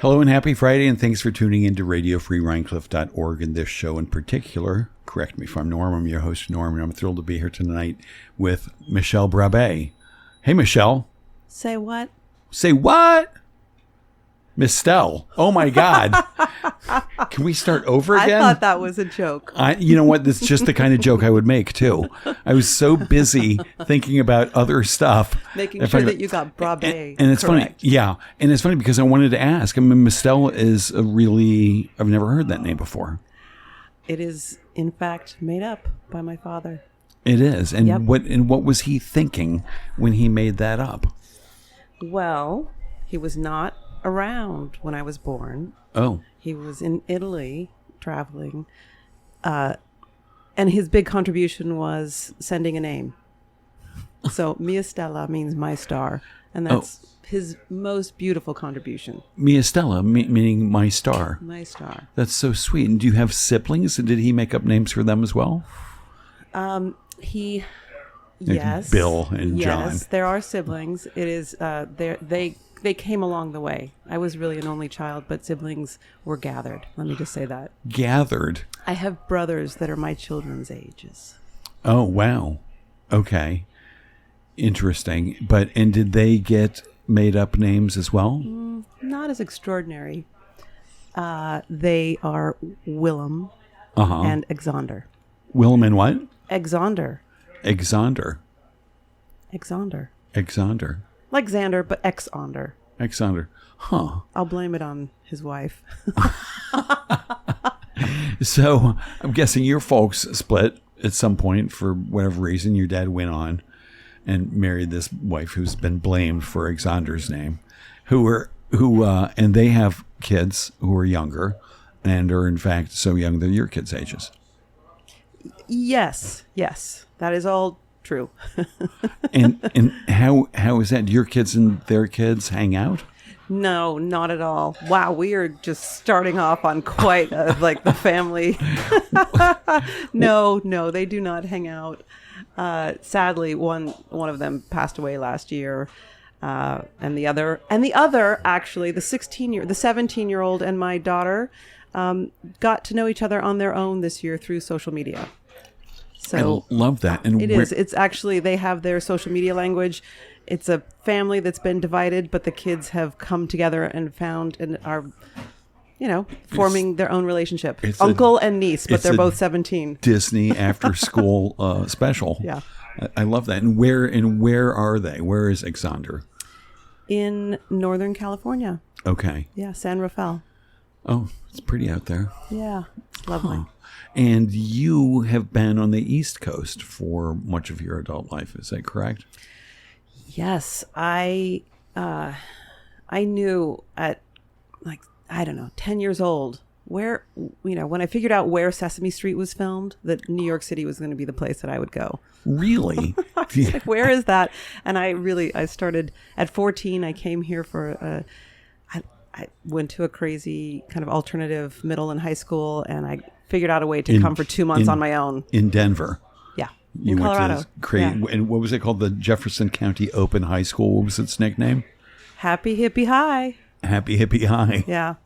Hello and happy Friday, and thanks for tuning in to RadioFreeRhinecliff.org and this show in particular. Correct me if I'm Norm. I'm your host, Norm, and I'm thrilled to be here tonight with Mystelle Brabbée. Hey, Michelle. Say what? Say what? Mystelle. Oh, my God. Can we start over again? I thought that was a joke. You know what? That's just the kind of joke I would make, too. I was so busy thinking about other stuff. Making sure that you got Brabbée And it's correct. funny. Yeah. And it's funny because I wanted to ask. I mean, Mystelle is a really... I've never heard that name before. It is, in fact, made up by my father. It is. And Yep. what was he thinking when he made that up? Well, he was not around when I was born. Oh. He was in Italy traveling. And his big contribution was sending a name. So Mystelle means my star. And that's his most beautiful contribution. Mystelle, meaning my star. My star. That's so sweet. And do you have siblings? And did he make up names for them as well? Yes. Bill and John. Yes, there are siblings. It is they came along the way. I was really an only child, but siblings were gathered. Let me just say that. Gathered. I have brothers that are my children's ages. Oh, wow. Okay. Interesting. And did they get made up names as well? Not as extraordinary. They are Willem and Exander. Willem and what? Exander. Exander. Exander. Exander. Like Xander, but Exander. Exander. Huh. I'll blame it on his wife. So I'm guessing your folks split at some point for whatever reason. Your dad went on and married this wife who's been blamed for Exander's name, and they have kids who are younger and are in fact so young they're your kids' ages. Yes, that is all true. and how is that? Do your kids and their kids hang out? No, not at all. Wow, we are just starting off on quite like the family. No, they do not hang out. Sadly, one of them passed away last year, and the other actually the 17-year-old and my daughter got to know each other on their own this year through social media. So I love that. And it's actually, they have their social media language. It's a family that's been divided, but the kids have come together and found and are, forming their own relationship. Uncle and niece, but they're both 17. Disney after school special. Yeah. I love that. And where are they? Where is Exander? In Northern California. Okay. Yeah, San Rafael. Oh, it's pretty out there. Yeah, it's lovely. Huh. And you have been on the East Coast for much of your adult life. Is that correct? Yes, I knew at 10 years old where, when I figured out where Sesame Street was filmed, that New York City was going to be the place that I would go. Really? Like, where is that? And I started at 14. I came here for I went to a crazy kind of alternative middle and high school, and I figured out a way to come for 2 months on my own. In Denver? Yeah. You in Colorado. Went to crazy, yeah. And what was it called? The Jefferson County Open High School. What was its nickname? Happy Hippie High. Happy Hippie High. Yeah.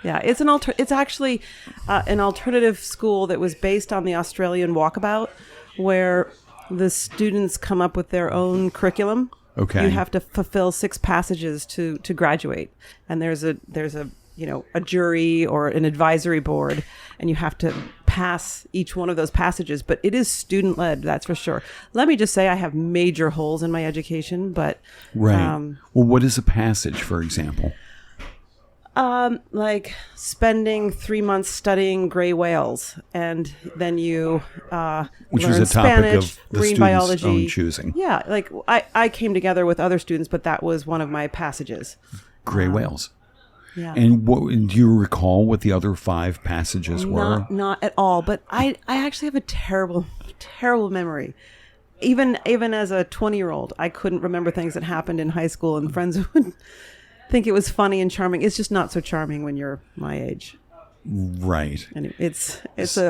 Yeah. It's actually an alternative school that was based on the Australian Walkabout, where the students come up with their own curriculum. Okay. You have to fulfill 6 passages to graduate, and there's a jury or an advisory board, and you have to pass each one of those passages. But it is student led, that's for sure. Let me just say, I have major holes in my education, but right. Well, what is a passage, for example? Like spending 3 months studying gray whales, and then you which learn was a topic Spanish, of the marine students' biology. own choosing. Yeah, like I came together with other students, but that was one of my passages. Gray whales. Yeah. And do you recall what the other 5 passages were? Not at all. But I actually have a terrible memory. Even as a 20-year-old, I couldn't remember things that happened in high school, and friends would think it was funny and charming. It's just not so charming when you're my age. Right. And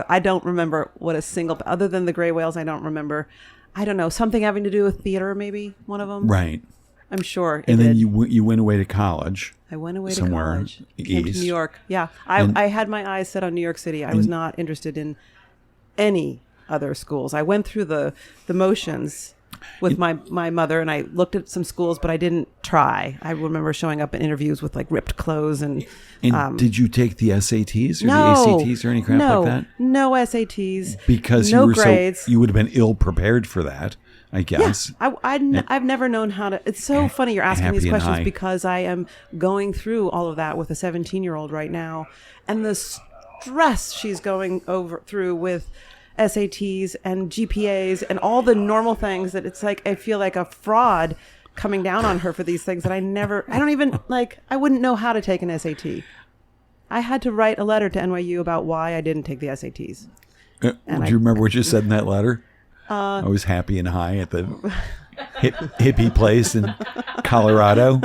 I don't remember what a single, other than the gray whales, I don't remember. I don't know, something having to do with theater, maybe one of them. Right. I'm sure. And then you went away to college. I went away somewhere to college. Came to east. New York. Yeah. I had my eyes set on New York City. I was not interested in any other schools. I went through the motions with my mother, and I looked at some schools, but I didn't try. I remember showing up in interviews with like ripped clothes and did you take the SATs or no, the ACTs or any crap like that? No SATs. Because no you were grades. you would have been ill prepared for that, I guess. Yeah, I've never known how to. It's so funny you're asking these questions because I am going through all of that with a 17-year-old right now, and the stress she's going through with SATs and GPAs and all the normal things that it's like I feel like a fraud coming down on her for these things that I don't even I wouldn't know how to take an SAT. I had to write a letter to NYU about why I didn't take the SATs. Do you remember what you said in that letter? I was happy and high at the hippie place in Colorado.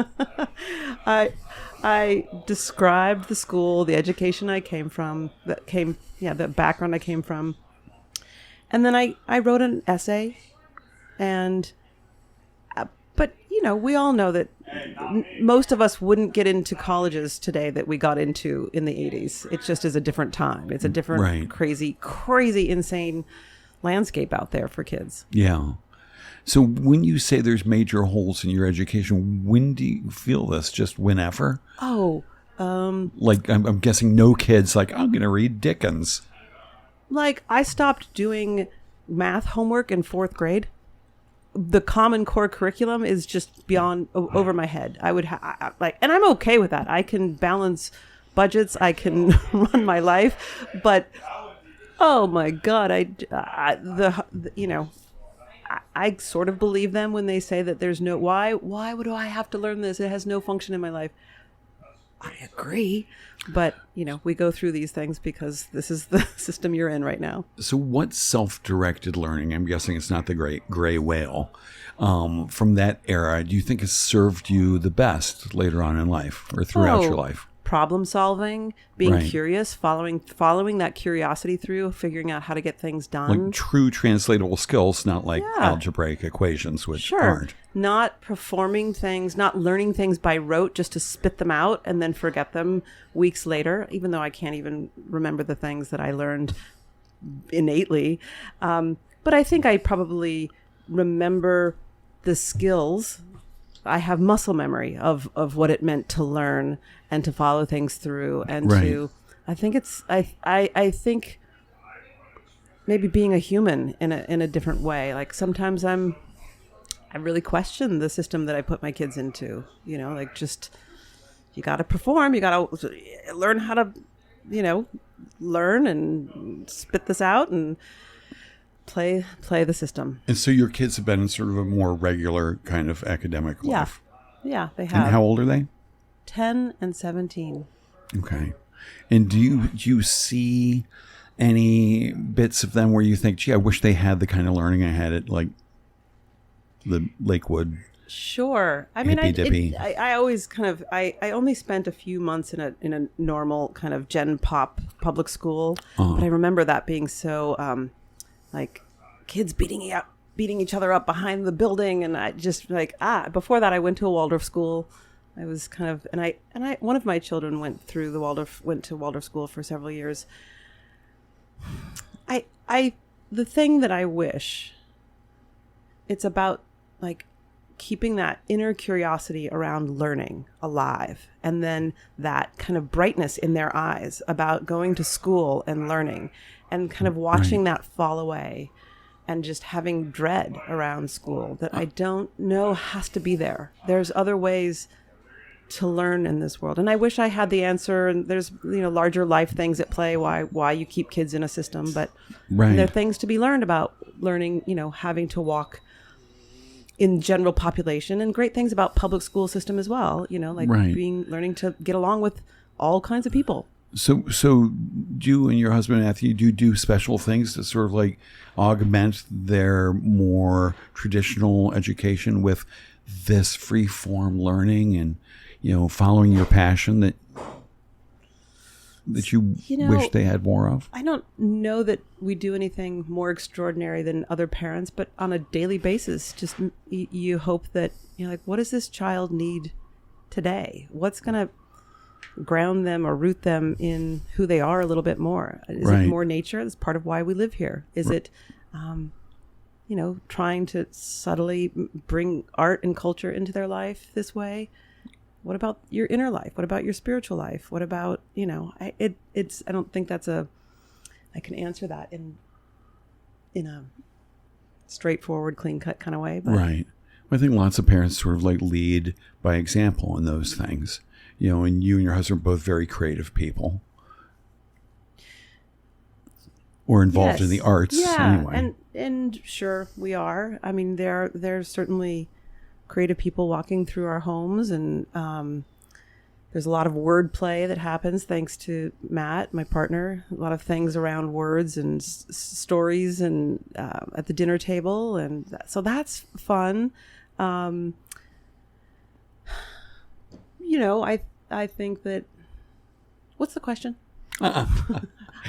I described the school, the education I came from, the background I came from. And then I wrote an essay, but we all know that most of us wouldn't get into colleges today that we got into in the 80s. It just is a different time. It's a different crazy, insane landscape out there for kids. Yeah. So when you say there's major holes in your education, when do you feel this? Just whenever? Oh. I'm guessing no kids I'm going to read Dickens. I stopped doing math homework in 4th grade. The Common Core curriculum is just beyond over my head. I would and I'm okay with that. I can balance budgets. I can run my life, but oh my God, I sort of believe them when they say that there's no why would I have to learn this? It has no function in my life. I agree. But, we go through these things because this is the system you're in right now. So what self-directed learning, I'm guessing it's not the great gray whale, from that era, do you think has served you the best later on in life or throughout your life? Problem solving, being curious, following that curiosity through, figuring out how to get things done. True translatable skills, not algebraic equations, which aren't. Not performing things, not learning things by rote just to spit them out and then forget them weeks later, even though I can't even remember the things that I learned innately. But I think I probably remember the skills. I have muscle memory of what it meant to learn and to follow things through and I think maybe being a human in a different way. Sometimes I really question the system that I put my kids into, you got to perform, you got to learn how to, learn and spit this out and play the system. And so your kids have been in sort of a more regular kind of academic life. Yeah, they have. And how old are they? 10 and 17. Okay. And do you see any bits of them where you think, gee, I wish they had the kind of learning I had at the Lakewood? Sure. I mean, I always kind of, I only spent a few months in a normal kind of gen pop public school, but I remember that being so, kids beating each other up behind the building, and I just before that I went to a Waldorf school. I was kind of, and I one of my children went to Waldorf school for several years. The thing that I wish, it's about keeping that inner curiosity around learning alive, and then that kind of brightness in their eyes about going to school and learning, and kind of watching that fall away, and just having dread around school that I don't know has to be there. There's other ways to learn in this world, and I wish I had the answer. And there's larger life things at play why you keep kids in a system, but there are things to be learned about learning. Having to walk in general population, and great things about public school system as well. Learning to get along with all kinds of people. So you and your husband Matthew, do you do special things to sort of augment their more traditional education with this free form learning and following your passion? That that you know, wish they had more of? I don't know that we do anything more extraordinary than other parents, but on a daily basis, just you hope that, like, what does this child need today? What's going to ground them or root them in who they are a little bit more? Is it more nature? That's part of why we live here. Is it, trying to subtly bring art and culture into their life this way? What about your inner life? What about your spiritual life? What about, I don't think I can answer that in a straightforward, clean cut kind of way. But. Right. I think lots of parents sort of like lead by example in those things, and you and your husband are both very creative people or involved in the arts anyway. And sure we are. I mean, there's certainly creative people walking through our homes, and there's a lot of wordplay that happens thanks to Matt, my partner. A lot of things around words and stories, and at the dinner table, and so that's fun. I think that. What's the question? I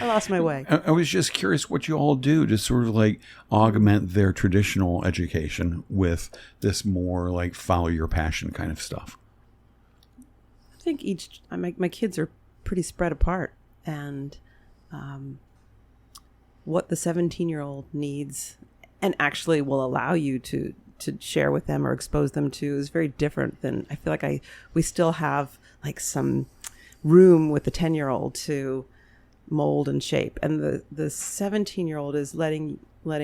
lost my way. I was just curious what you all do to sort of like augment their traditional education with this more like follow your passion kind of stuff. I think my kids are pretty spread apart, and what the 17-year-old needs and actually will allow you to share with them or expose them to is very different than, I feel like we still have like some room with the 10-year-old to mold and shape, and the 17-year-old is letting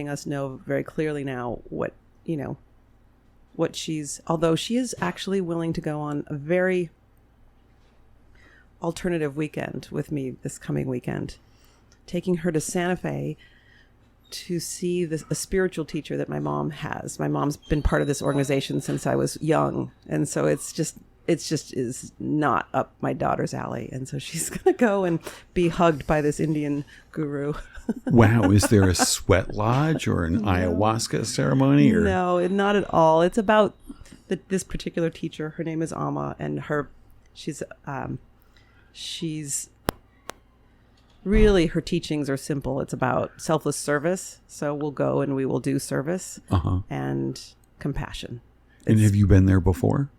us know very clearly now what she's, although she is actually willing to go on a very alternative weekend with me this coming weekend, taking her to Santa Fe to see a spiritual teacher that my mom has. My mom's been part of this organization since I was young, and so it's just is not up my daughter's alley. And so she's going to go and be hugged by this Indian guru. Wow. Is there a sweat lodge or an ayahuasca ceremony? Or? No, not at all. It's about this particular teacher. Her name is Amma, and she's really, her teachings are simple. It's about selfless service. So we'll go and we will do service and compassion. And have you been there before?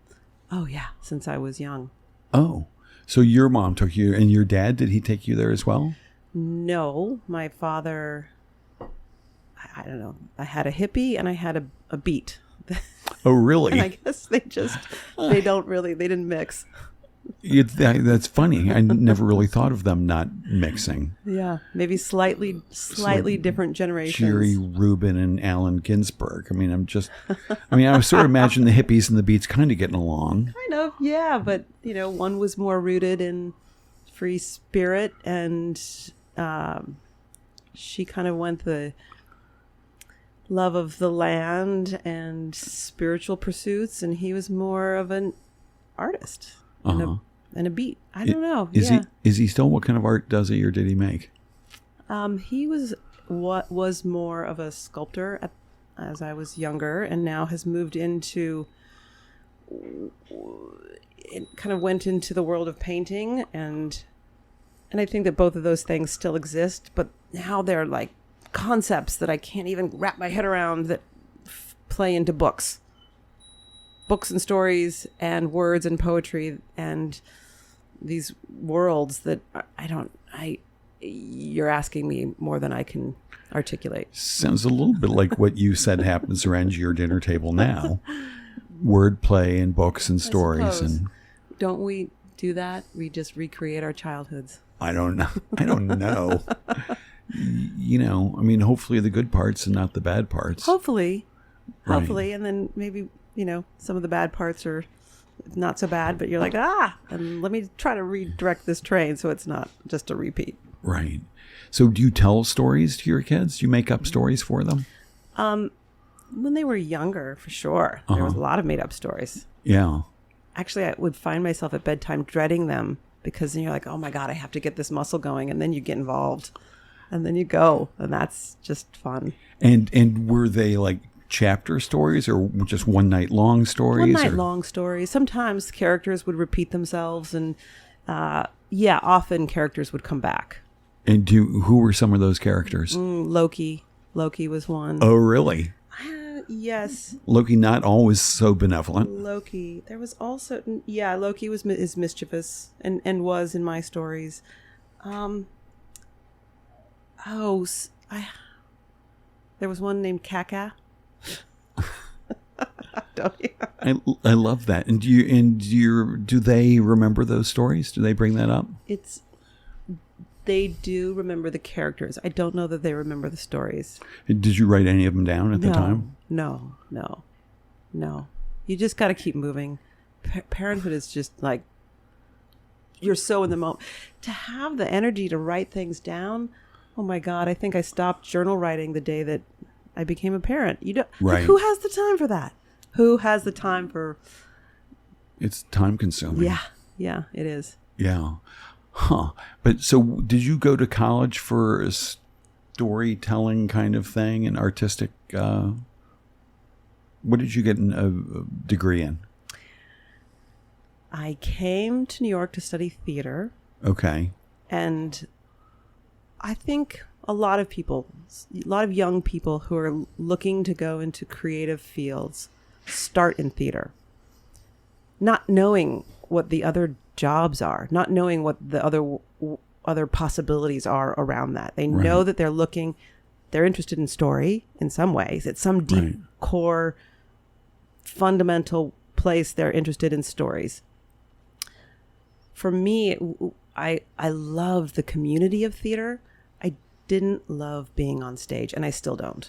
Oh, yeah, since I was young. Oh, so your mom took you, and your dad, did he take you there as well? No, my father, I don't know. I had a hippie and I had a beat. Oh, really? And I guess they didn't mix. That's funny. I never really thought of them not mixing. Yeah, maybe slightly different generations. Jerry Rubin and Allen Ginsberg. I was sort of imagining the hippies and the Beats kind of getting along. Kind of, yeah. But, one was more rooted in free spirit, and she kind of went the love of the land and spiritual pursuits, and he was more of an artist. And a beat. I don't know. Is he still? What kind of art does he, or did he make? He was more of a sculptor as I was younger, and now has moved into. It kind of went into the world of painting, and I think that both of those things still exist, but now they're like concepts that I can't even wrap my head around that play into books and stories and words and poetry and these worlds that you're asking me more than I can articulate. Sounds a little bit like what you said happens around your dinner table now. Wordplay and books and stories. And don't we do that? We just recreate our childhoods. I don't know. Hopefully the good parts and not the bad parts. Hopefully. Right. And then maybe some of the bad parts are not so bad, but you're like, and let me try to redirect this train so it's not just a repeat. Right. So do you tell stories to your kids? Do you make up stories for them? When they were younger, for sure. There was a lot of made up stories. Yeah. Actually, I would find myself at bedtime dreading them, because then you're like, oh my God, I have to get this muscle going. And then you get involved and then you go, and that's just fun. And were they like chapter stories or just one night long stories? One night long stories. Sometimes characters would repeat themselves, and Yeah, often characters would come back. And who were some of those characters? Loki. Loki was one. Oh, really? Yes. Loki not always so benevolent. Loki. There was also, Loki is mischievous and was in my stories. There was one named Kaka. I love that. And do they remember those stories? Do they bring that up? They do remember the characters. I don't know that they remember the stories. Did you write any of them down at the time? No. You just got to keep moving. Parenthood is just like, you're so in the moment. To have the energy to write things down, oh my God, I think I stopped journal writing the day that I became a parent. You don't. Right. Who has the time for that? Who has the time for? It's time consuming. Yeah, it is. Yeah. Huh. But so did you go to college for a storytelling kind of thing, an artistic, what did you get a degree in? I came to New York to study theater. Okay. And I think a lot of young people who are looking to go into creative fields start in theater, not knowing what the other jobs are, not knowing what the other possibilities are around that. They know that they're interested in story in some ways. It's some deep core fundamental place they're interested in stories. For me, I loved the community of theater. I didn't love being on stage, and I still don't.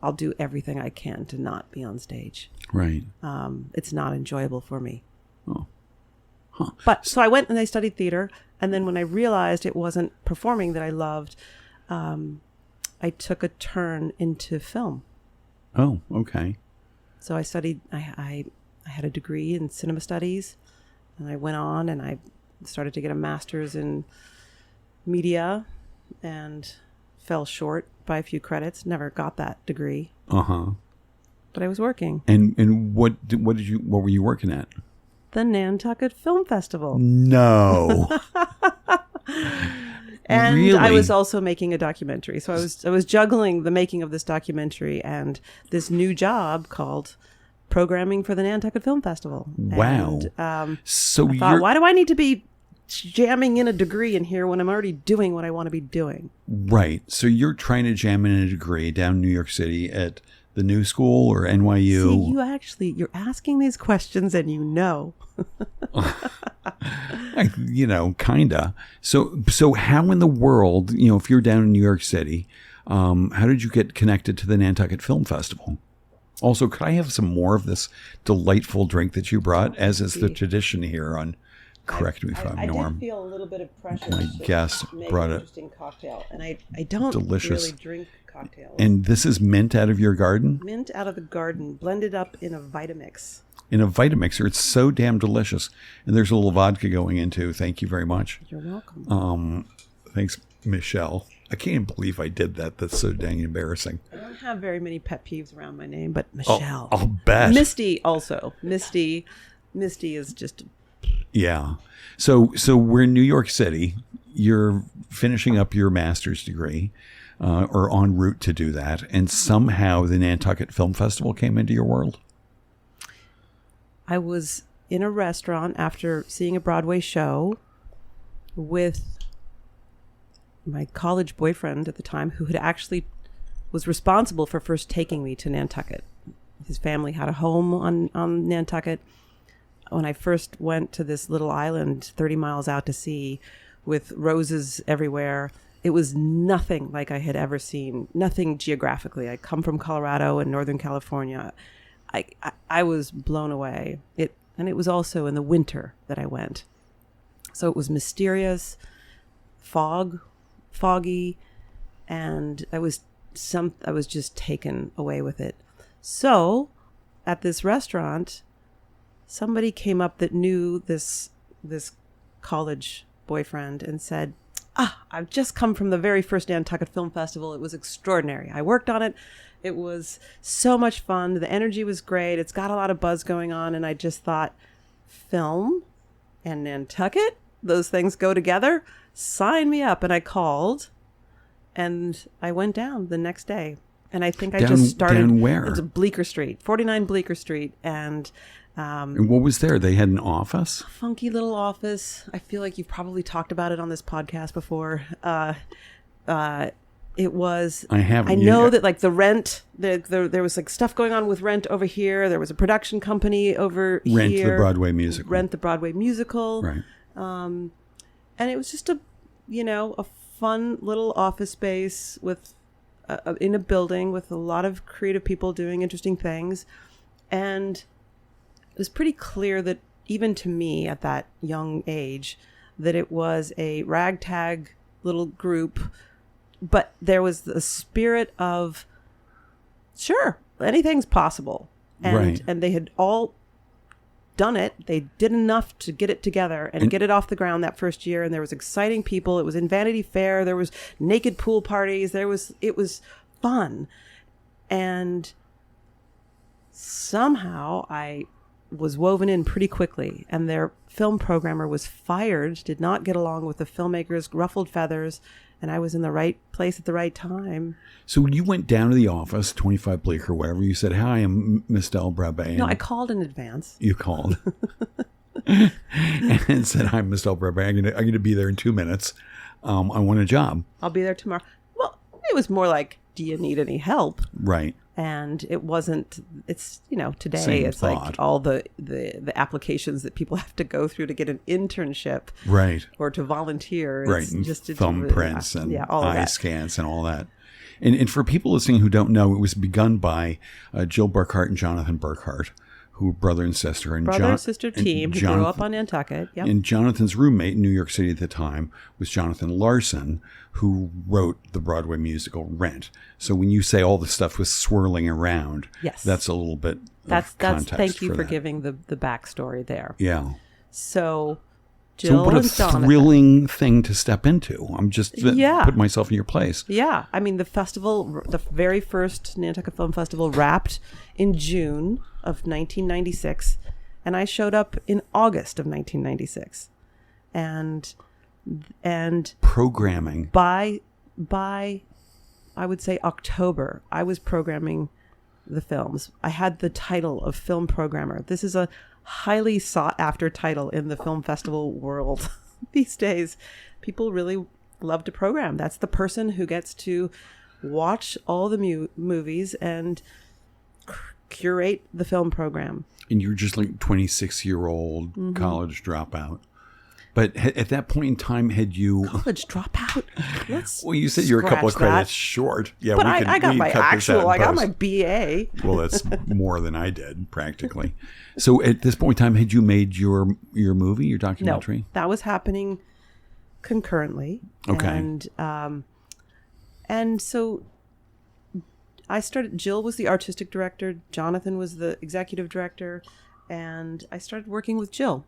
I'll do everything I can to not be on stage. Right. It's not enjoyable for me. Oh. Huh. But so I went and I studied theater, and then when I realized it wasn't performing that I loved, I took a turn into film. Oh, okay. So I studied. I had a degree in cinema studies, and I went on and I started to get a master's in media, and fell short by a few credits. Never got that degree. But I was working. And what were you working at? The Nantucket Film Festival. No. And really? I was also making a documentary. So I was juggling the making of this documentary and this new job called programming for the Nantucket Film Festival. Wow. And, so I thought, why do I need to be jamming in a degree in here when I'm already doing what I want to be doing? Right. So you're trying to jam in a degree down in New York City at the New School or NYU? See, you're asking these questions and you know. Kinda. So how in the world, if you're down in New York City, how did you get connected to the Nantucket Film Festival? Also, could I have some more of this delightful drink that you brought, as is the tradition here on Correct Me If I'm Norm? I did feel a little bit of pressure My guest brought an interesting cocktail, and I don't really drink cocktails. And this is mint out of your garden? Mint out of the garden, blended up in a Vitamix. In a Vitamixer. It's so damn delicious. And there's a little vodka going into. Thank you very much. You're welcome. Thanks, Michelle. I can't even believe I did that. That's so dang embarrassing. I don't have very many pet peeves around my name, but Michelle. I'll bet. Misty also. Misty is just... Yeah. So we're in New York City. You're finishing up your master's degree, or en route to do that. And somehow the Nantucket Film Festival came into your world. I was in a restaurant after seeing a Broadway show with my college boyfriend at the time, who had actually was responsible for first taking me to Nantucket. His family had a home on Nantucket. When I first went to this little island 30 miles out to sea with roses everywhere, it was nothing like I had ever seen, nothing geographically. I come from Colorado and Northern California. I was blown away. And it was also in the winter that I went. So it was mysterious, foggy, and I was just taken away with it. So at this restaurant, somebody came up that knew this college boyfriend and said, I've just come from the very first Nantucket Film Festival. It was extraordinary. I worked on it. It was so much fun. The energy was great. It's got a lot of buzz going on. And I just thought, film and Nantucket? those things go together. Sign me up. And I called, and I went down the next day. And I think I just started. Down where? It was Bleecker Street, 49 Bleecker Street. And what was there? They had an office? Funky little office. I feel like you've probably talked about it on this podcast before. It was. I haven't. I know that like the rent, there was like stuff going on with Rent over here. There was a production company over here. Rent the Broadway musical. Rent the Broadway musical. Right. And it was just a fun little office space with in a building with a lot of creative people doing interesting things, and it was pretty clear that even to me at that young age that it was a ragtag little group. But there was the spirit of, sure, anything's possible. And, right. And they had all done it. They did enough to get it together and get it off the ground that first year. And there was exciting people. It was in Vanity Fair. There was naked pool parties. It was fun. And somehow I was woven in pretty quickly. And their film programmer was fired, did not get along with the filmmakers, ruffled feathers. And I was in the right place at the right time. So when you went down to the office, 25 Bleecker or whatever, you said, "Hi, I'm Mystelle Brabbée." No, I called in advance. You called. And said, "Hi, Mystelle Brabbée. I'm going to be there in 2 minutes. I want a job." I'll be there tomorrow. Well, it was more like, do you need any help? Right. And it wasn't, it's, today Same it's thought. like all the applications that people have to go through to get an internship. Right. Or to volunteer. Right. It's And just thumbprints and all of eye that. scans and all that. And for people listening who don't know, it was begun by Jill Burkhart and Jonathan Burkhart, who were brother and sister. And Brother and sister team who grew up on Nantucket. Yep. And Jonathan's roommate in New York City at the time was Jonathan Larson, who wrote the Broadway musical Rent. So when you say all the stuff was swirling around, yes, that's a little bit that's of context. Thank you for that. giving the backstory there. Yeah. So Jill what a and Jonathan. thrilling thing to step into. I'm just put myself in your place. Yeah. I mean, the festival, the very first Nantucket Film Festival wrapped in June of 1996, and I showed up in August of 1996. And programming by I would say October, I was programming the films. I had the title of film programmer. This is a highly sought after title in the film festival world these days. People really love to program. That's the person who gets to watch all the movies and curate the film program. And you're just like 26-year-old college dropout. But at that point in time, had you... College dropout? Well, you said you were a couple of credits short. Yeah, but I got my BA. Well, that's more than I did, practically. So at this point in time, had you made your movie, your documentary? No, that was happening concurrently. Okay. And so I started... Jill was the artistic director. Jonathan was the executive director. And I started working with Jill.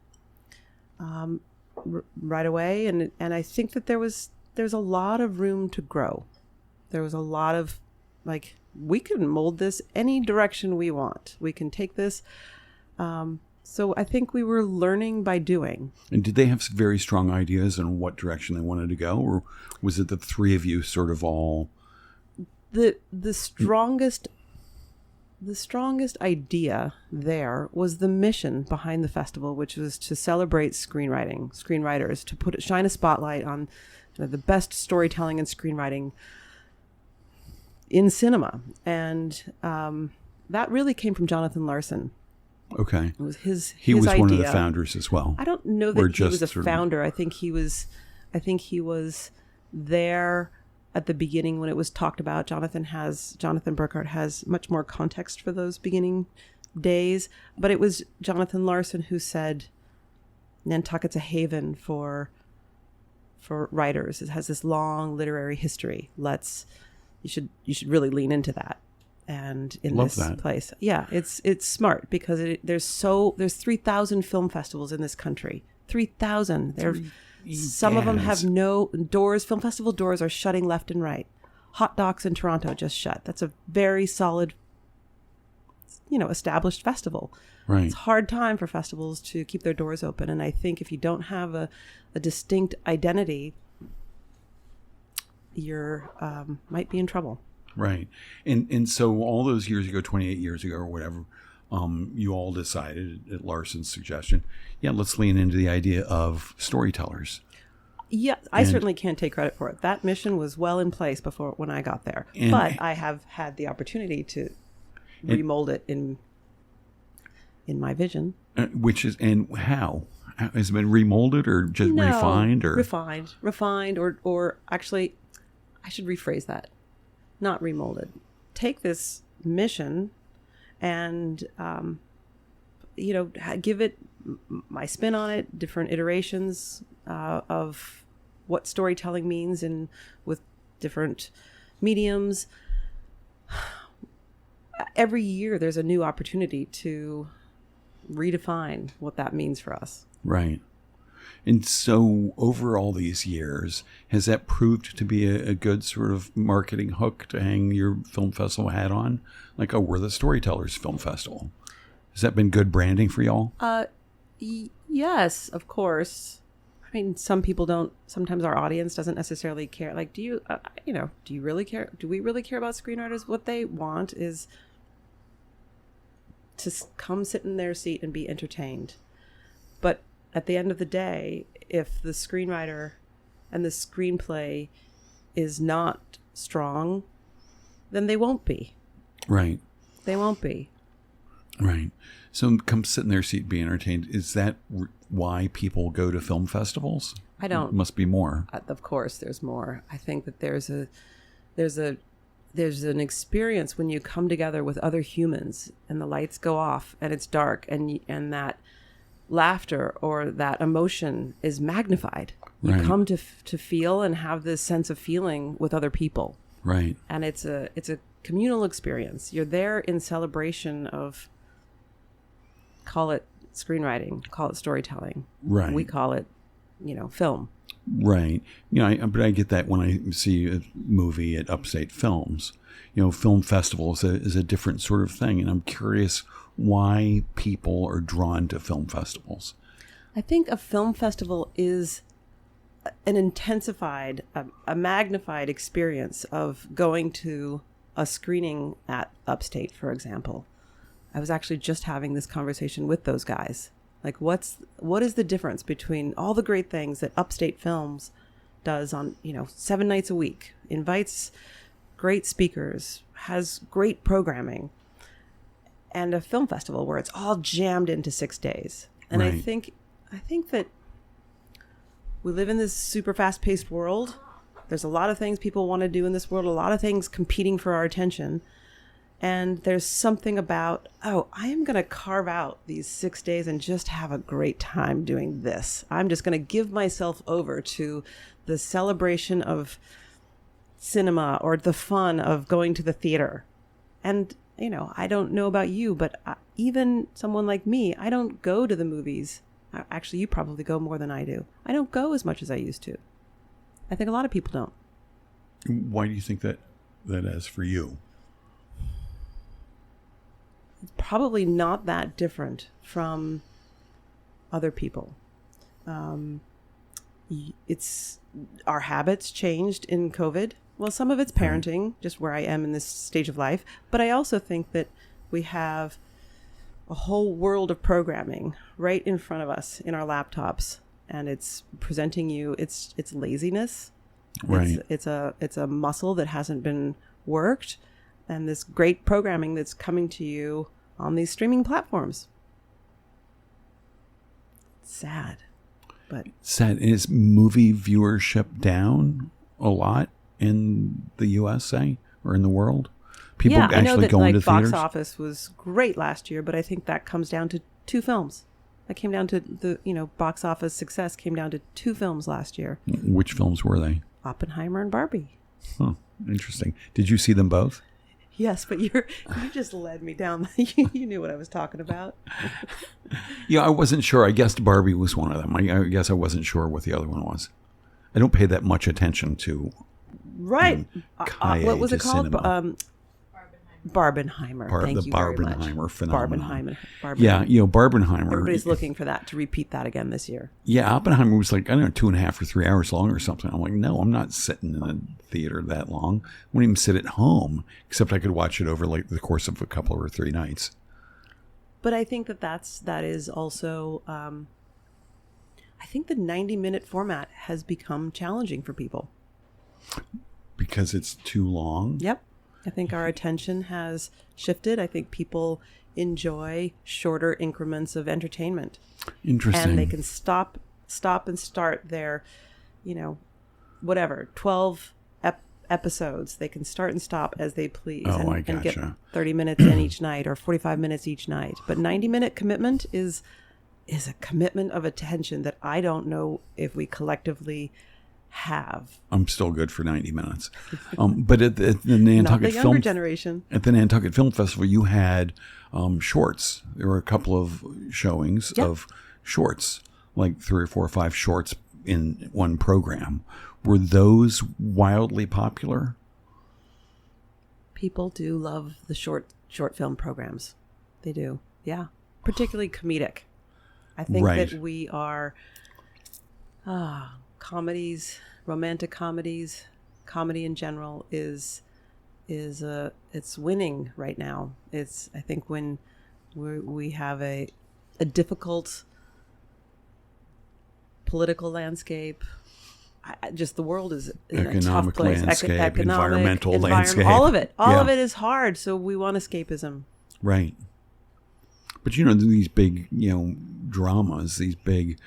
Right away, and I think that there's a lot of room to grow. There was a lot of we can mold this any direction we want. We can take this. So I think we were learning by doing. And did they have very strong ideas on what direction they wanted to go, or was it the three of you sort of all? The strongest idea there was the mission behind the festival, which was to celebrate screenwriters, to shine a spotlight on the best storytelling and screenwriting in cinema. And that really came from Jonathan Larson. Okay. It was his He was idea. one of the founders as well. I don't know that he was a founder. I think he was there at the beginning when it was talked about. Jonathan Burkhart has much more context for those beginning days, but it was Jonathan Larson who said Nantucket's a haven for writers. It has this long literary history. You should really lean into that. And in this place, yeah, it's smart because there's 3,000 film festivals in this country. 3,000. Some of them have no doors. Film festival doors are shutting left and right. Hot Docs in Toronto just shut. That's a very solid established festival. Right. It's a hard time for festivals to keep their doors open. And I think if you don't have a distinct identity, you're might be in trouble. Right. And so all those years ago, 28 years ago or whatever, you all decided at Larson's suggestion, let's lean into the idea of storytellers. Yeah, I certainly can't take credit for it. That mission was well in place before when I got there. But I have had the opportunity to remold it in my vision. Which is, and how? Has it been remolded or just refined? Or refined, or actually, I should rephrase that. Not remolded. Take this mission and, give it my spin on it, different iterations of what storytelling means and with different mediums. Every year there's a new opportunity to redefine what that means for us. Right. And so over all these years, has that proved to be a good sort of marketing hook to hang your film festival hat on? Like, we're the Storytellers Film Festival. Has that been good branding for y'all? Yes, of course. I mean, some people don't. Sometimes our audience doesn't necessarily care. Like, do you really care? Do we really care about screenwriters? What they want is to come sit in their seat and be entertained. But at the end of the day, if the screenwriter and the screenplay is not strong, then they won't be. Right. They won't be. Right. So come sit in their seat, be entertained. Is that why people go to film festivals? I don't. It must be more. Of course, there's more. I think that there's an experience when you come together with other humans and the lights go off and it's dark and that laughter or that emotion is magnified. You come to feel and have this sense of feeling with other people. Right. And it's a communal experience. You're there in celebration of, call it screenwriting, call it storytelling. Right. We call it, film. Right. But I get that when I see a movie at Upstate Films. Film festival is a different sort of thing. And I'm curious why people are drawn to film festivals. I think a film festival is an intensified, a magnified experience of going to a screening at Upstate, for example. I was actually just having this conversation with those guys. Like, what is the difference between all the great things that Upstate Films does on, 7 nights a week, invites great speakers, has great programming, and a film festival where it's all jammed into 6 days. And right. I think that we live in this super fast-paced world. There's a lot of things people want to do in this world, a lot of things competing for our attention. And there's something about, I am going to carve out these 6 days and just have a great time doing this. I'm just going to give myself over to the celebration of cinema or the fun of going to the theater. And, I don't know about you, but even someone like me, I don't go to the movies. Actually, you probably go more than I do. I don't go as much as I used to. I think a lot of people don't. Why do you think that is for you? It's probably not that different from other people. It's our habits changed in COVID. Well, some of it's parenting, just where I am in this stage of life. But I also think that we have a whole world of programming right in front of us in our laptops, and it's presenting you. It's laziness. Right. It's a muscle that hasn't been worked. And this great programming that's coming to you on these streaming platforms. It's sad, but sad. Is movie viewership down a lot in the USA or in the world? People actually I know that, going to theaters? Box office was great last year, but I think that comes down to 2 films. That came down to the box office success came down to 2 films last year. Which films were they? Oppenheimer and Barbie. Oh, interesting. Did you see them both? Yes, but you just led me down. You knew what I was talking about. Yeah, I wasn't sure. I guessed Barbie was one of them. I guess I wasn't sure what the other one was. I don't pay that much attention to right. What was it called? Barbenheimer. Thank the you very much. Barbenheimer phenomenon. Barbenheimer. Yeah, Barbenheimer. Everybody's looking for that, to repeat that again this year. Yeah, Oppenheimer was like, I don't know, 2.5 or 3 hours long or something. I'm like, no, I'm not sitting in a theater that long. I wouldn't even sit at home, except I could watch it over like the course of a couple or 3 nights. But I think that is also, I think the 90-minute format has become challenging for people. Because it's too long? Yep. I think our attention has shifted. I think people enjoy shorter increments of entertainment. Interesting. And they can stop and start their, 12 episodes. They can start and stop as they please. I and get gotcha. 30 minutes in each night or 45 minutes each night. But 90-minute commitment is a commitment of attention that I don't know if we collectively have. I'm still good for 90 minutes. But at the Nantucket Not the younger generation. At the Nantucket Film Festival, you had shorts. There were a couple of showings of shorts, like 3 or 4 or 5 shorts in one program. Were those wildly popular? People do love the short film programs. They do. Yeah. Particularly comedic. I think that we are comedies, romantic comedies, comedy in general is it's winning right now. I think when we have a difficult political landscape, just the world is in a tough place. Landscape, environmental landscape. All of it is hard. So we want escapism. Right. But these big, dramas, these big,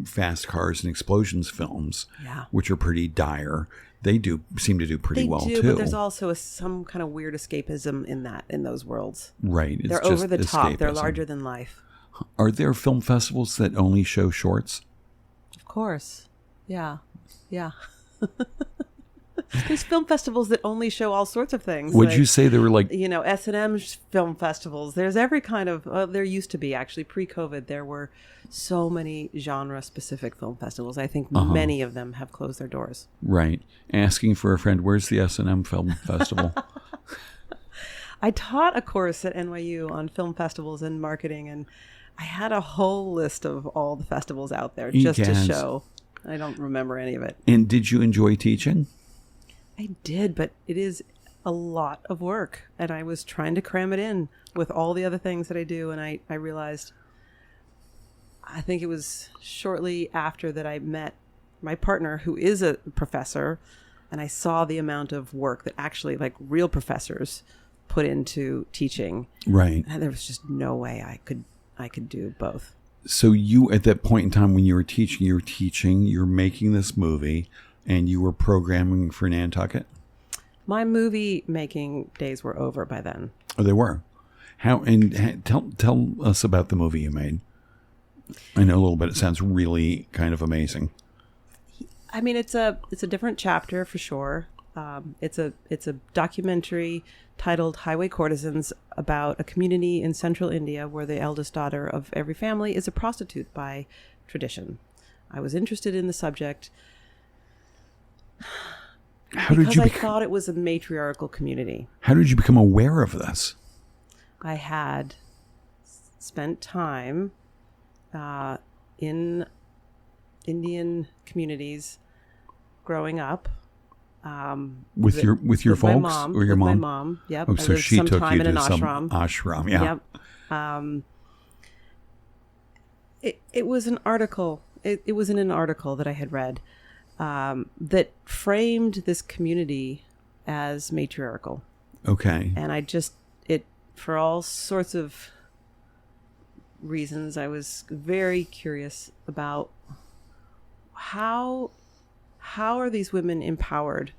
fast cars and explosions films, which are pretty dire, they do seem to do pretty well too. But there's also some kind of weird escapism in those worlds. Right. They're over the top. They're larger than life. Are there film festivals that only show shorts? Of course. Yeah. There's film festivals that only show all sorts of things. Would you say there were like... S&M film festivals. There's every kind of... there used to be, actually. Pre-COVID, there were so many genre-specific film festivals. I think many of them have closed their doors. Right. Asking for a friend, where's the S&M Film Festival? I taught a course at NYU on film festivals and marketing, and I had a whole list of all the festivals out there just to show. I don't remember any of it. And did you enjoy teaching? I did, but it is a lot of work, and I was trying to cram it in with all the other things that I do, and I realized, I think it was shortly after that I met my partner, who is a professor, and I saw the amount of work that actually, like, real professors put into teaching. Right. And there was just no way I could do both. So you, at that point in time when you were teaching, you're making this movie, and you were programming for Nantucket? My movie making days were over by then. Oh, they were. How? And tell us about the movie you made. I know a little bit. It sounds really kind of amazing. I mean, it's a different chapter for sure. It's a documentary titled Highway Courtesans, about a community in central India where the eldest daughter of every family is a prostitute by tradition. I was interested in the subject because I thought it was a matriarchal community. How did you become aware of this? I had spent time in Indian communities growing up. With your folks mom, or your mom? My mom, yep. Oh, so she took you to some ashram. Ashram, yeah. Yep. It was an article. It was in an article that I had read that framed this community as matriarchal. Okay. And for all sorts of reasons, I was very curious about how are these women empowered?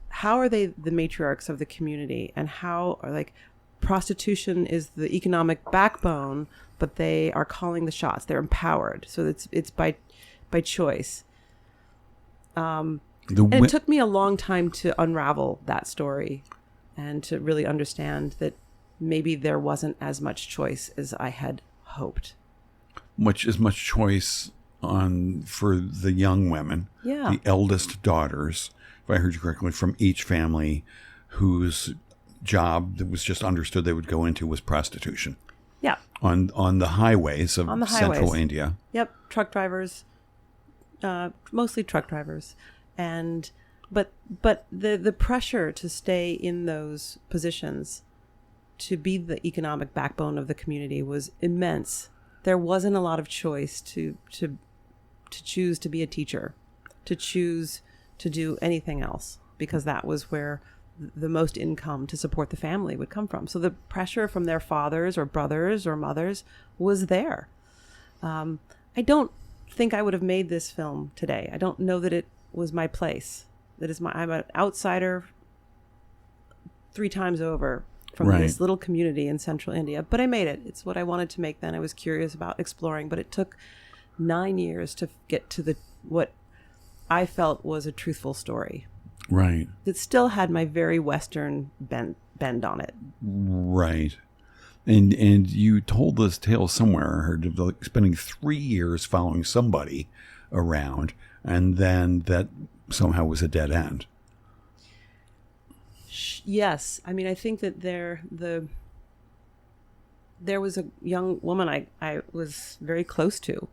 How are they the matriarchs of the community? And how are, like, prostitution is the economic backbone, but they are calling the shots. They're empowered. So it's by choice. And it took me a long time to unravel that story and to really understand that maybe there wasn't as much choice as I had hoped. Much choice for the young women, the eldest daughters, if I heard you correctly, from each family, whose job that was just understood they would go into was prostitution Yeah. on the highways of central India. Yep. Truck drivers, mostly truck drivers. But the pressure to stay in those positions, to be the economic backbone of the community, was immense. There wasn't a lot of choice to choose to be a teacher, to choose to do anything else, because that was where the most income to support the family would come from. So the pressure from their fathers or brothers or mothers was there. I don't think I would have made this film today. I don't know that it was my place. I'm an outsider 3 times over from this little community in central India, but I made it. It's what I wanted to make then. I was curious about exploring, but it took 9 years to get to what I felt was a truthful story. Right. It still had my very Western bend on it. Right. And you told this tale somewhere, I heard, of like spending 3 years following somebody around, and then that somehow was a dead end. Yes. I mean, I think that there was a young woman I was very close to,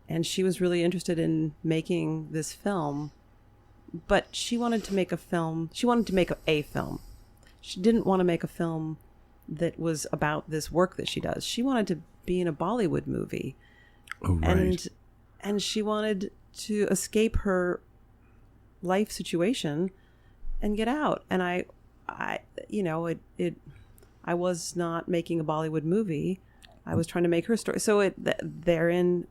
and she was really interested in making this film, but she wanted to make a film. She wanted to make a film. She didn't want to make a film that was about this work that she does. She wanted to be in a Bollywood movie. Oh, right. And she wanted to escape her life situation and get out. And I was not making a Bollywood movie. I was trying to make her story. So therein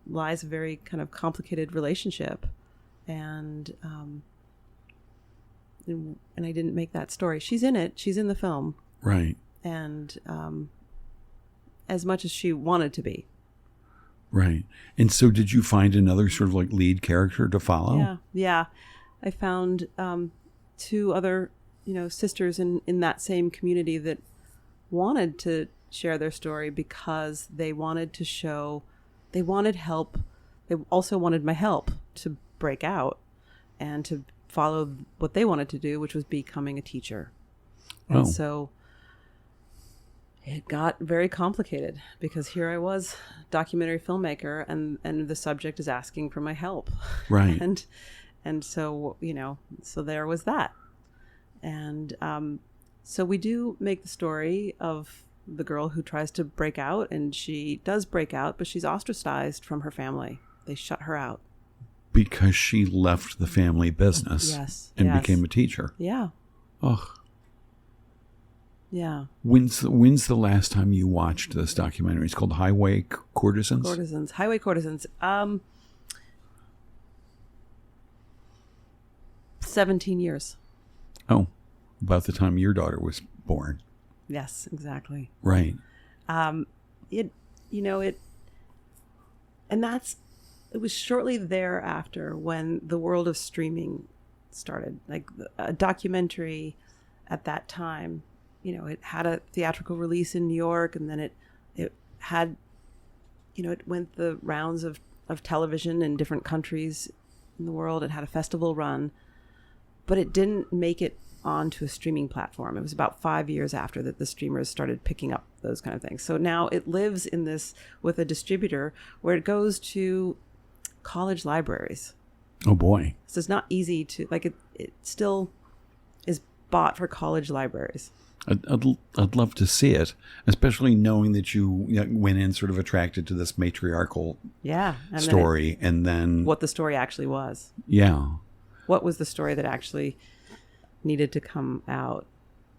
lies a very kind of complicated relationship. And I didn't make that story. She's in it. She's in the film. Right. And as much as she wanted to be. Right. And so did you find another sort of like lead character to follow? Yeah. I found 2 other, sisters in that same community that wanted to share their story because they wanted help. They also wanted my help to break out and to follow what they wanted to do, which was becoming a teacher. And so it got very complicated because here I was, documentary filmmaker, and the subject is asking for my help. Right. And so, so there was that. And so we do make the story of the girl who tries to break out, and she does break out, but she's ostracized from her family. They shut her out. Because she left the family business and became a teacher. Yeah. Ugh. Yeah. When's the last time you watched this documentary? It's called Highway Courtesans? Highway Courtesans. 17 years. Oh, about the time your daughter was born. Yes, exactly. Right. It was shortly thereafter when the world of streaming started. Like a documentary at that time, it had a theatrical release in New York, and then it had, it went the rounds of television in different countries in the world. It had a festival run, but it didn't make it onto a streaming platform. It was about 5 years after that the streamers started picking up those kind of things. So now it lives in this with a distributor where it goes to college libraries. Oh boy. So it's not easy to it still is bought for college libraries. I'd love to see it, especially knowing that you went in sort of attracted to this matriarchal story, and then what the story actually was. Yeah. What was the story that actually needed to come out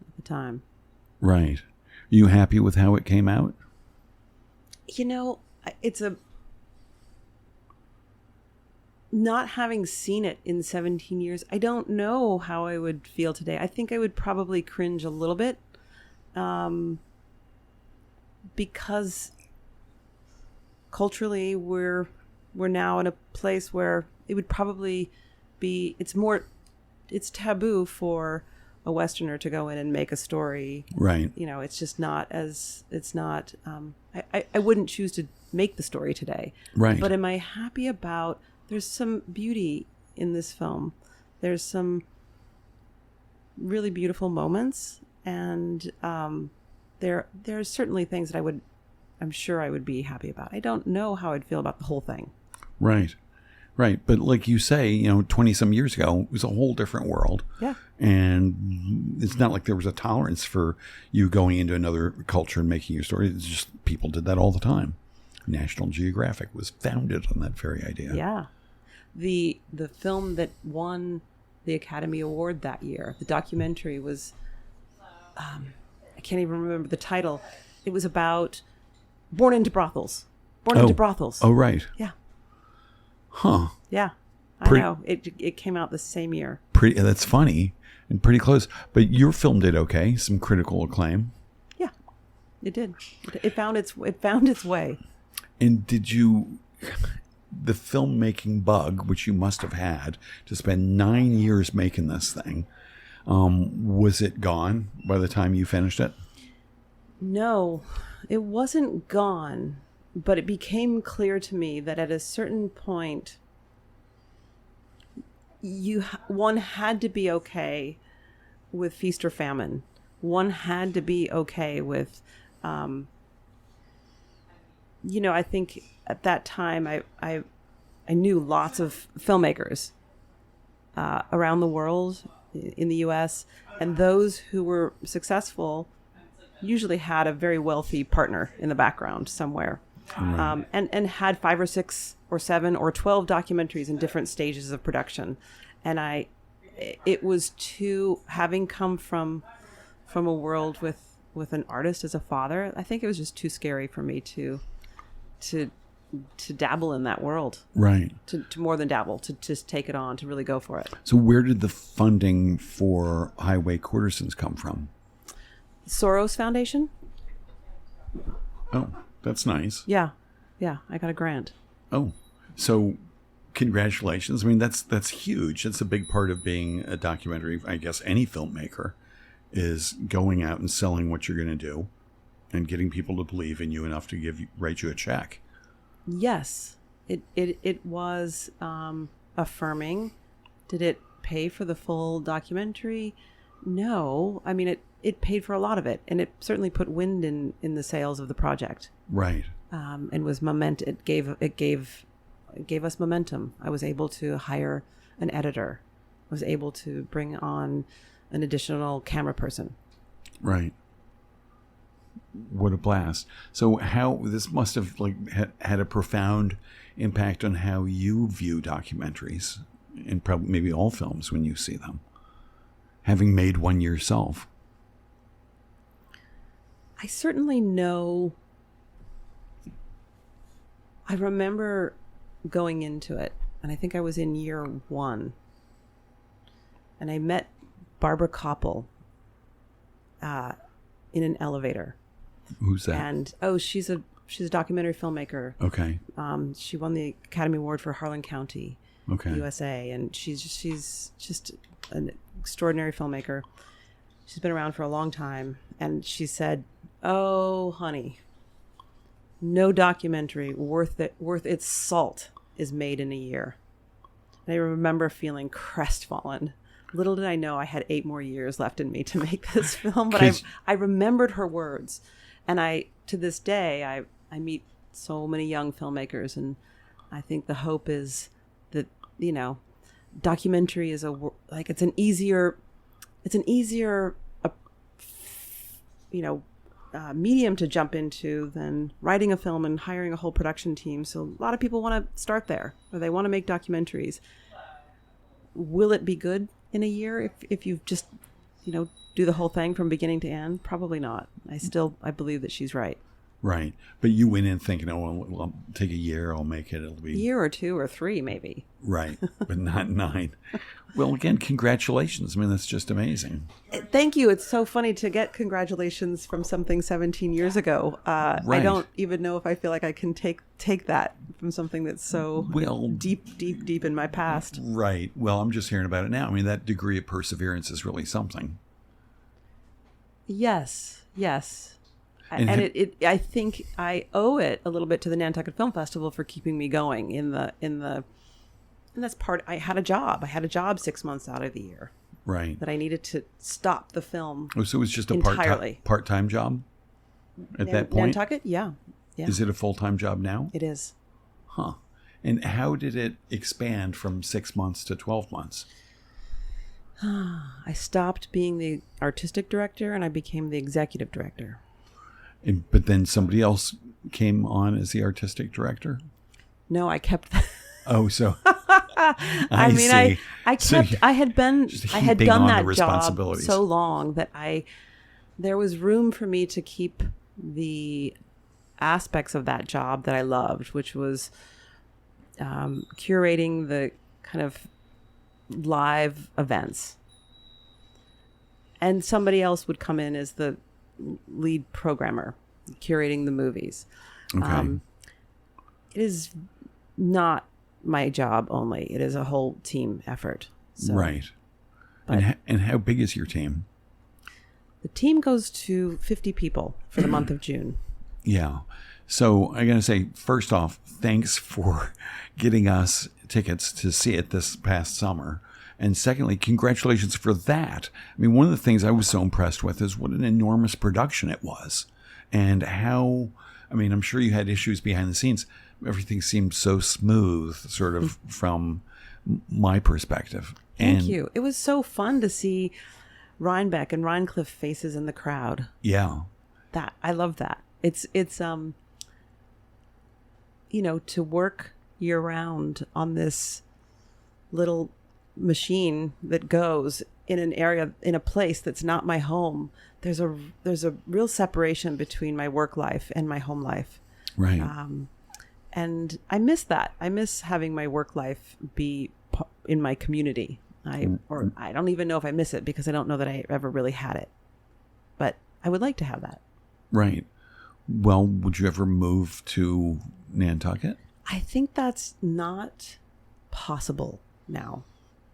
at the time? Right. Are you happy with how it came out? It's not having seen it in 17 years, I don't know how I would feel today. I think I would probably cringe a little bit, because culturally we're now in a place where it would probably be, it's taboo for a Westerner to go in and make a story. Right. It's just not I wouldn't choose to make the story today. Right. But am I happy about, there's some beauty in this film. There's some really beautiful moments, and there's certainly things that I'm sure I would be happy about. I don't know how I'd feel about the whole thing. Right. Right. But like you say, 20 some years ago, it was a whole different world. Yeah. And it's not like there was a tolerance for you going into another culture and making your story. It's just people did that all the time. National Geographic was founded on that very idea. Yeah. The film that won the Academy Award that year, the documentary was, I can't even remember the title. It was about Born into Brothels. Into Brothels. Oh, right. Yeah. Huh. Yeah. I know. It came out the same year. That's funny and pretty close. But your film did okay. Some critical acclaim. Yeah, it did. It found its way. And did you, the filmmaking bug, which you must have had to spend 9 years making this thing, was it gone by the time you finished it? No, it wasn't gone. But it became clear to me that at a certain point, one had to be okay with feast or famine. One had to be okay with, I think at that time I knew lots of filmmakers around the world, in the U.S., and those who were successful usually had a very wealthy partner in the background somewhere. Right. And had 5 or 6 or 7 or 12 documentaries in different stages of production. And having come from a world with an artist as a father, I think it was just too scary for me to dabble in that world. Right. To more than dabble, to just take it on, to really go for it. So where did the funding for Highway Courtesans come from? Soros Foundation. Oh. That's nice. Yeah. I got a grant. Oh, so congratulations. I mean, that's huge. That's a big part of being a documentary. I guess any filmmaker is going out and selling what you're going to do and getting people to believe in you enough to write you a check. Yes, it was affirming. Did it pay for the full documentary? No. I mean, it paid for a lot of it, and it certainly put wind in the sails of the project. Right. And was it gave us momentum. I was able to hire an editor. I was able to bring on an additional camera person. Right. What a blast. So how this must have had a profound impact on how you view documentaries, and probably maybe all films when you see them, having made one yourself. I certainly know. I remember going into it, and I think I was in year 1, and I met Barbara Koppel in an elevator. Who's that? And she's a documentary filmmaker. Okay. She won the Academy Award for Harlan County, okay, USA, and she's just an extraordinary filmmaker. She's been around for a long time, and she said, "Oh, honey, no documentary worth its salt is made in a year." And I remember feeling crestfallen. Little did I know I had 8 more years left in me to make this film, but I remembered her words. And to this day, I meet so many young filmmakers, and I think the hope is that, documentary is it's an easier medium to jump into than writing a film and hiring a whole production team. So a lot of people want to start there, or they want to make documentaries. Will it be good in a year if you just, do the whole thing from beginning to end? Probably not. I believe that she's right. Right. But you went in thinking, I'll take a year, I'll make it. It'll be a year or 2 or 3 maybe. Right. But not 9. Well, again, congratulations. I mean, that's just amazing. Thank you. It's so funny to get congratulations from something 17 years ago. Right. I don't even know if I feel like I can take that from something that's so deep in my past. Right. Well, I'm just hearing about it now. I mean, that degree of perseverance is really something. Yes. And I think I owe it a little bit to the Nantucket Film Festival for keeping me going and that's part. I had a job 6 months out of the year. Right. that I needed to stop the film. Oh, so it was just a entirely. part-time job at that point? Nantucket? Yeah. Is it a full-time job now? It is. Huh. And how did it expand from 6 months to 12 months? I stopped being the artistic director and I became the executive director. But then somebody else came on as the artistic director? No, I kept that. Oh, so I mean, see. I kept, I had done that job so long that there was room for me to keep the aspects of that job that I loved, which was curating the kind of live events. And somebody else would come in as the lead programmer, curating the movies. Okay. It is not my job only. It is a whole team effort. So, right. And how big is your team? The team goes to 50 people for the month of June. Yeah. So I got to say, first off, thanks for getting us tickets to see it this past summer. And secondly, congratulations for that. I mean, one of the things I was so impressed with is what an enormous production it was. And how, I mean, I'm sure you had issues behind the scenes. Everything seemed so smooth, sort of from my perspective. Thank you. It was so fun to see Rhinebeck and Rhinecliff faces in the crowd. Yeah. I love that. It's to work year round on this little machine that goes in an area, in a place that's not my home. There's a real separation between my work life and my home life. Right. And I miss that. I miss having my work life be in my community. I don't even know if I miss it because I don't know that I ever really had it. But I would like to have that. Right. Well, would you ever move to Nantucket? I think that's not possible now.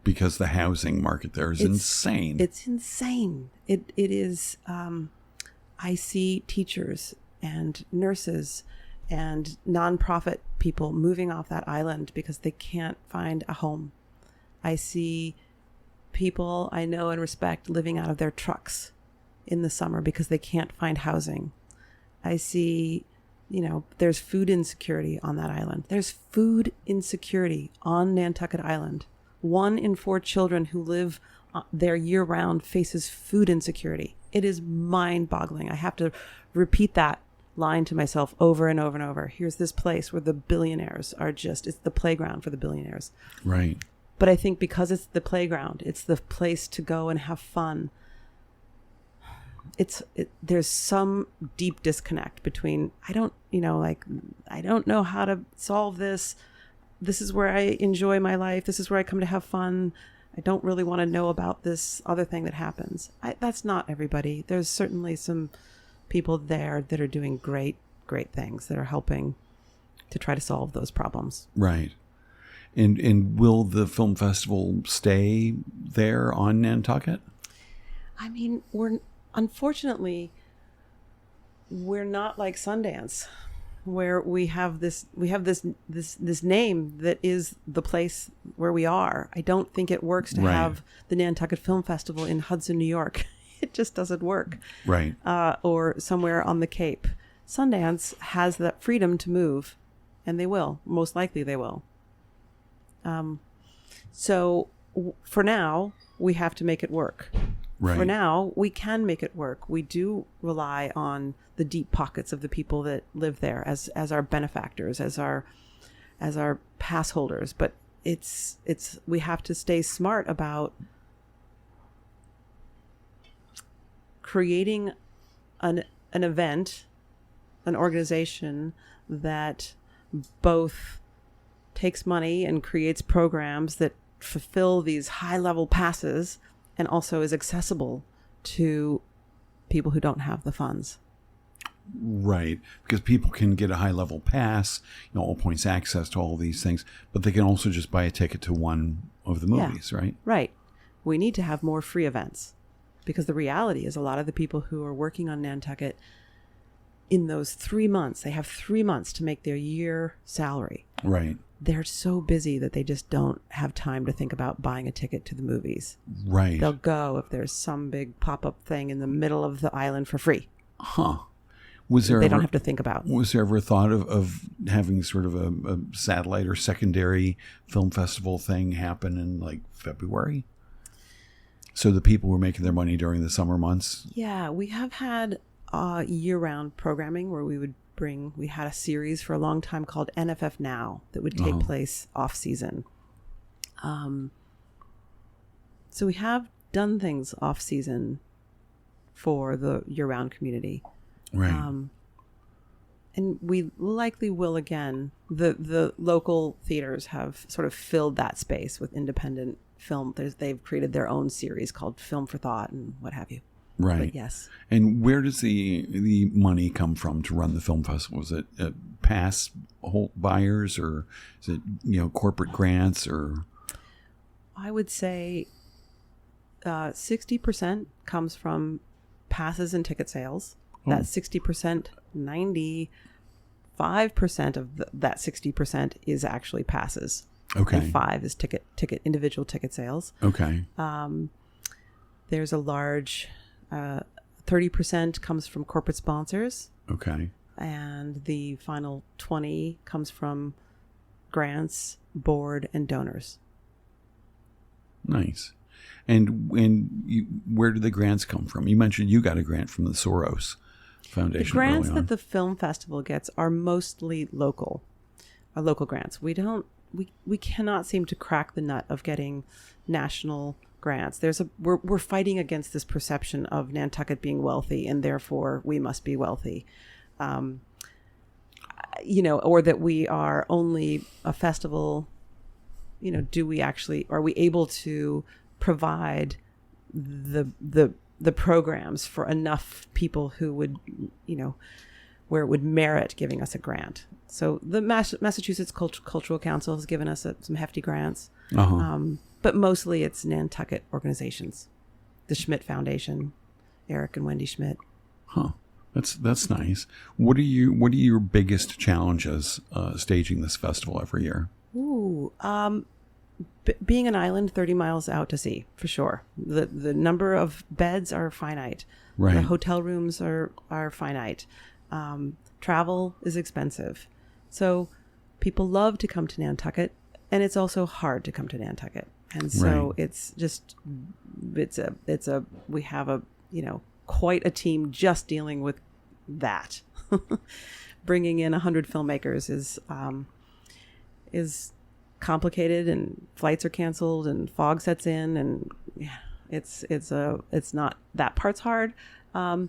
Because the housing market there is insane. It's insane. It is. I see teachers and nurses and nonprofit people moving off that island because they can't find a home. I see people I know and respect living out of their trucks in the summer because they can't find housing. I see, there's food insecurity on that island. There's food insecurity on Nantucket Island. 1 in 4 children who live there year-round faces food insecurity. It is mind-boggling. I have to repeat that line to myself over and over and over. Here's this place where the billionaires it's the playground for the billionaires. Right. But I think because it's the playground, it's the place to go and have fun. There's some deep disconnect between, I don't know how to solve this. This is where I enjoy my life. This is where I come to have fun. I don't really want to know about this other thing that happens. That's not everybody. There's certainly some people there that are doing great, great things that are helping to try to solve those problems. Right. And will the film festival stay there on Nantucket? I mean, unfortunately, we're not like Sundance, where we have this name that is the place where we are. I don't think it works to have the Nantucket Film Festival in Hudson, New York. It just doesn't work. Right. Or somewhere on the Cape. Sundance has that freedom to move, and they will. Most likely they will. So for now, we have to make it work. Right. For now, we can make it work. We do rely on the deep pockets of the people that live there as our benefactors, as our pass holders. But we have to stay smart about creating an event, an organization that both takes money and creates programs that fulfill these high-level passes and also is accessible to people who don't have the funds. Right. Because people can get a high-level pass, all points access to all these things, but they can also just buy a ticket to one of the movies, right? Right. We need to have more free events because the reality is a lot of the people who are working on Nantucket in those 3 months, they have 3 months to make their year salary. Right. they're so busy that they just don't have time to think about buying a ticket to the movies. Right. They'll go if there's some big pop-up thing in the middle of the island for free. Huh. Was there They ever, don't have to think about. Was there ever a thought of having sort of a satellite or secondary film festival thing happen in like February? So the people were making their money during the summer months? Yeah, we have had year-round programming where we had a series for a long time called NFF Now that would take place off-season. So we have done things off-season for the year-round community. Right. And we likely will again. The local theaters have sort of filled that space with independent film. They've created their own series called Film for Thought and what have you. Right. But yes. And where does the money come from to run the film festival? Is it pass buyers, or is it corporate grants, or? I would say 60% comes from passes and ticket sales. That 60%, 95% of that 60% is actually passes. Okay. And 5 is individual ticket sales. Okay. There's a large 30% comes from corporate sponsors. Okay. And the final 20 comes from grants, board, and donors. Nice. And where do the grants come from? You mentioned you got a grant from the Soros Foundation. The grants that the film festival gets are mostly local grants. We cannot seem to crack the nut of getting national grants. We're fighting against this perception of Nantucket being wealthy and therefore we must be wealthy, or that we are only a festival. Are we able to provide the programs for enough people who would, where it would merit giving us a grant? So the Massachusetts Cultural Council has given us some hefty grants, but mostly it's Nantucket organizations, the Schmidt Foundation, Eric and Wendy Schmidt. Huh. That's nice. What are your biggest challenges staging this festival every year? Ooh, being an island 30 miles out to sea, for sure. The number of beds are finite. Right. The hotel rooms are finite. Travel is expensive. So people love to come to Nantucket, and it's also hard to come to Nantucket. And so it's we have quite a team just dealing with that. Bringing in 100 filmmakers is complicated, and flights are canceled and fog sets in, and it's not, that part's hard. I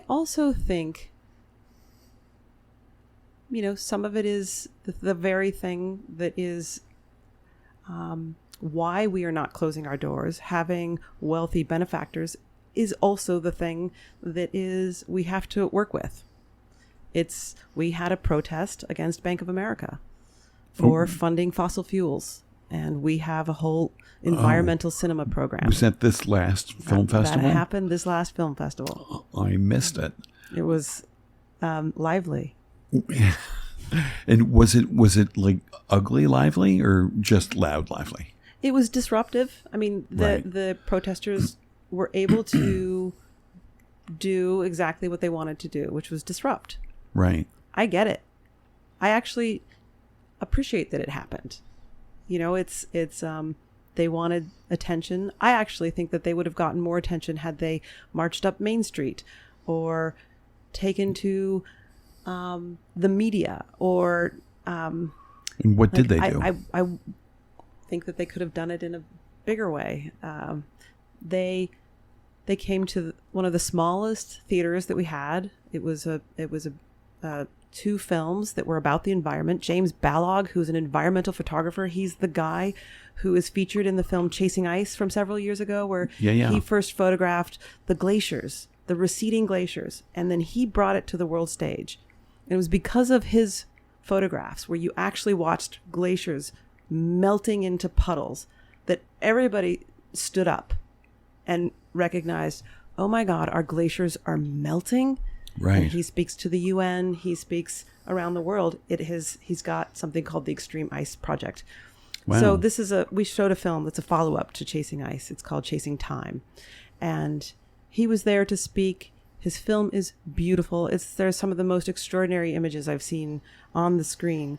also think some of it is the very thing that is why we are not closing our doors. Having wealthy benefactors is also the thing that is we have to work with. We had a protest against Bank of America for funding fossil fuels, and we have a whole environmental cinema program. Was that this last film festival? That happened this last film festival. I missed it. It was lively. And was it like ugly lively or just loud lively? It was disruptive. I mean, the protesters were able to do exactly what they wanted to do, which was disrupt. Right. I get it. I actually appreciate that it happened. They wanted attention. I actually think that they would have gotten more attention had they marched up Main Street or taken to the media or and what did they do? I think that they could have done it in a bigger way. They came to one of the smallest theaters that we had. It was two films that were about the environment. James Balog, who's an environmental photographer, he's the guy who is featured in the film Chasing Ice from several years ago, where he first photographed the glaciers, the receding glaciers, and then he brought it to the world stage. And it was because of his photographs, where you actually watched glaciers melting into puddles, that everybody stood up and recognized, oh my God, our glaciers are melting. Right. And he speaks to the UN. He speaks around the world. He's got something called the Extreme Ice Project. Wow. So we showed a film that's a follow-up to Chasing Ice. It's called Chasing Time. And he was there to speak. His film is beautiful. There's some of the most extraordinary images I've seen on the screen.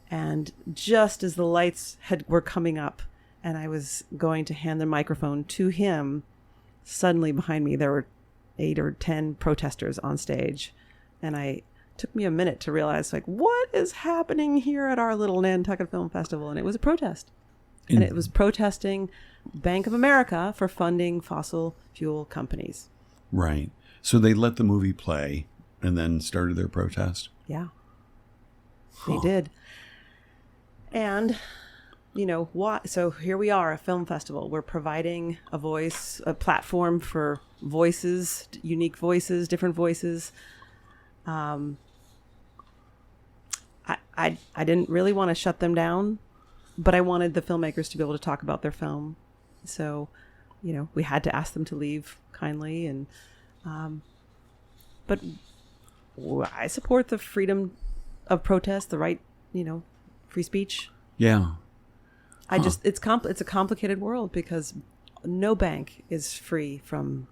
And just as the lights were coming up and I was going to hand the microphone to him, suddenly behind me there were 8 or 10 protesters on stage. And it took me a minute to realize, like, what is happening here at our little Nantucket Film Festival? And it was a protest. And it was protesting Bank of America for funding fossil fuel companies. Right. So they let the movie play and then started their protest? Yeah. They did. And, so here we are, a film festival. We're providing a voice, a platform for voices, unique voices, different voices. I didn't really want to shut them down, but I wanted the filmmakers to be able to talk about their film. So, we had to ask them to leave kindly. And, but I support the freedom of protest, the right, free speech. Yeah. It's a complicated world because no bank is free from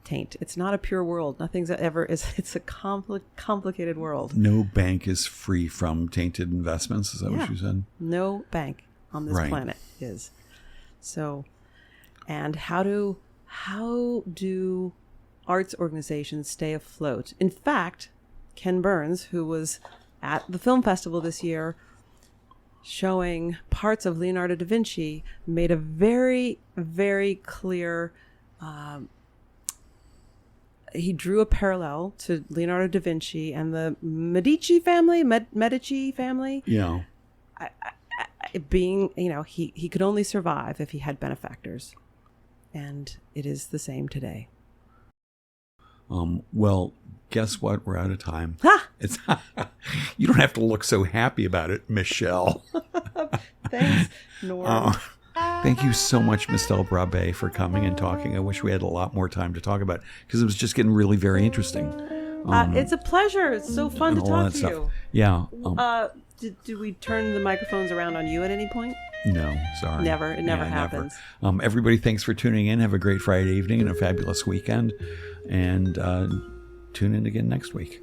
taint. It's not a pure world. Nothing's ever is. It's a complicated world. No bank is free from tainted investments. Is that what you said? No bank on this planet is. So, and how do arts organizations stay afloat? In fact, Ken Burns, who was at the film festival this year showing parts of Leonardo da Vinci, made a very, very clear, he drew a parallel to Leonardo da Vinci and the Medici family. Yeah. Being, he could only survive if he had benefactors. And it is the same today. Well, guess what? We're out of time. Ha! It's you don't have to look so happy about it, Michelle. Thanks, Norm. Thank you so much, Mystelle Brabbée, for coming and talking. I wish we had a lot more time to talk about it because it was just getting really very interesting. It's a pleasure. It's so fun to talk to you. Yeah. Do we turn the microphones around on you at any point? No, sorry. Never. It never happens. Never. Everybody, thanks for tuning in. Have a great Friday evening and a fabulous weekend. And tune in again next week.